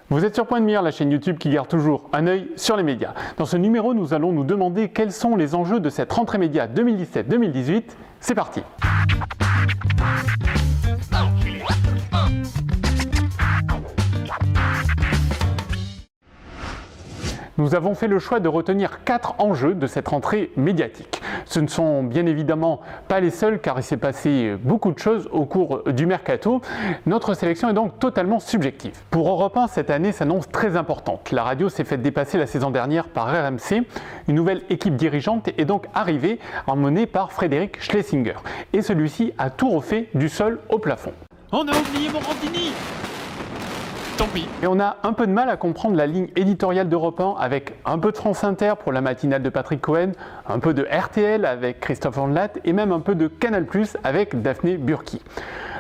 Vous êtes sur Point de Mire, la chaîne YouTube qui garde toujours un œil sur les médias. Dans ce numéro, nous allons nous demander quels sont les enjeux de cette rentrée média 2017-2018. C'est parti! Nous avons fait le choix de retenir 4 enjeux de cette rentrée médiatique. Ce ne sont bien évidemment pas les seuls car il s'est passé beaucoup de choses au cours du mercato. Notre sélection est donc totalement subjective. Pour Europe 1, cette année s'annonce très importante. La radio s'est fait dépasser la saison dernière par RMC. Une nouvelle équipe dirigeante est donc arrivée, emmenée par Frédéric Schlesinger. Et celui-ci a tout refait du sol au plafond. On a oublié Morandini! Tant pis. Et on a un peu de mal à comprendre la ligne éditoriale d'Europe 1 avec un peu de France Inter pour la matinale de Patrick Cohen, un peu de RTL avec Christophe Ondelat et même un peu de Canal+ avec Daphné Burki.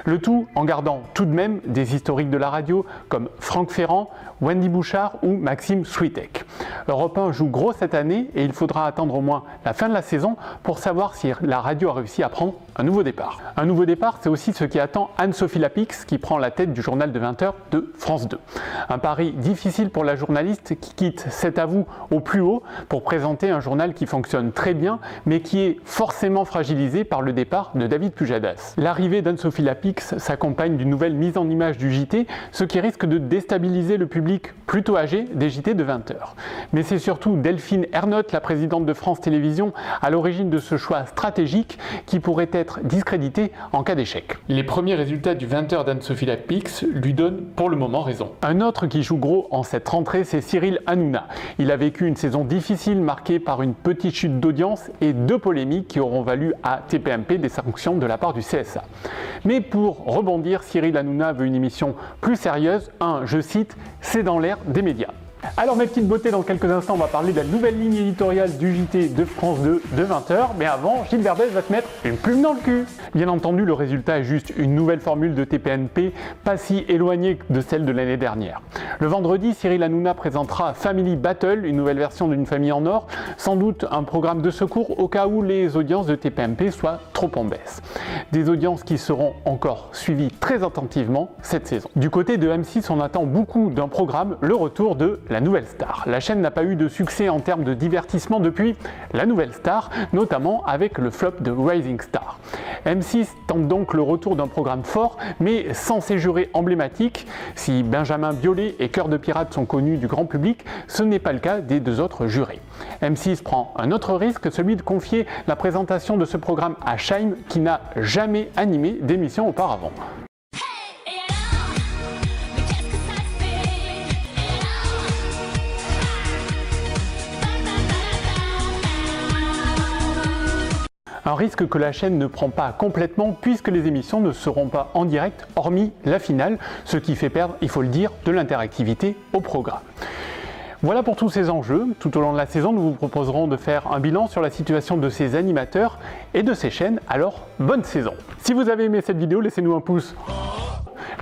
Le tout en gardant tout de même des historiques de la radio comme Franck Ferrand, Wendy Bouchard ou Maxime Switek. Europe 1 joue gros cette année et il faudra attendre au moins la fin de la saison pour savoir si la radio a réussi à prendre un nouveau départ. Un nouveau départ, c'est aussi ce qui attend Anne-Sophie Lapix qui prend la tête du journal de 20h de France 2. Un pari difficile pour la journaliste qui quitte C'est à vous au plus haut pour présenter un journal qui fonctionne très bien mais qui est forcément fragilisé par le départ de David Pujadas. L'arrivée d'Anne-Sophie Lapix s'accompagne d'une nouvelle mise en image du JT, ce qui risque de déstabiliser le public plutôt âgé des JT de 20h. Mais c'est surtout Delphine Ernotte, la présidente de France Télévisions, à l'origine de ce choix stratégique qui pourrait être discrédité en cas d'échec. Les premiers résultats du 20h d'Anne-Sophie Lapix lui donnent pour le moment raison. Un autre qui joue gros en cette rentrée, c'est Cyril Hanouna. Il a vécu une saison difficile marquée par une petite chute d'audience et 2 polémiques qui auront valu à TPMP des sanctions de la part du CSA. Mais pour rebondir, Cyril Hanouna veut une émission plus sérieuse, je cite, « c'est dans l'air des médias ». Alors mes petites beautés, dans quelques instants on va parler de la nouvelle ligne éditoriale du JT de France 2 de 20h, mais avant Gilles Verdez va te mettre une plume dans le cul. Bien entendu le résultat est juste une nouvelle formule de TPMP, pas si éloignée de celle de l'année dernière. Le vendredi, Cyril Hanouna présentera Family Battle, une nouvelle version d'une famille en or, sans doute un programme de secours au cas où les audiences de TPMP soient trop en baisse. Des audiences qui seront encore suivies très attentivement cette saison. Du côté de M6, on attend beaucoup d'un programme, le retour de La Nouvelle Star. La chaîne n'a pas eu de succès en termes de divertissement depuis La Nouvelle Star, notamment avec le flop de Rising Star. M6 tente donc le retour d'un programme fort, mais sans ses jurés emblématiques. Si Benjamin Biolay et Cœur de Pirate sont connus du grand public, ce n'est pas le cas des 2 autres jurés. M6 prend un autre risque, celui de confier la présentation de ce programme à Scheim, qui n'a jamais animé d'émission auparavant. Un risque que la chaîne ne prend pas complètement puisque les émissions ne seront pas en direct hormis la finale, ce qui fait perdre, il faut le dire, de l'interactivité au programme. Voilà pour tous ces enjeux. Tout au long de la saison, nous vous proposerons de faire un bilan sur la situation de ces animateurs et de ces chaînes, alors bonne saison! Si vous avez aimé cette vidéo, laissez-nous un pouce.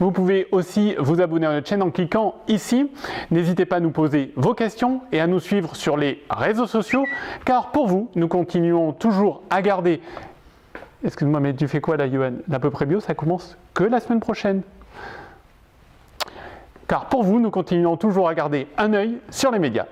Vous pouvez aussi vous abonner à notre chaîne en cliquant ici. N'hésitez pas à nous poser vos questions et à nous suivre sur les réseaux sociaux, car pour vous, nous continuons toujours à garder... Excuse-moi, mais tu fais quoi là, Johan? L'à peu près bio, ça commence que la semaine prochaine. Car pour vous, nous continuons toujours à garder un œil sur les médias.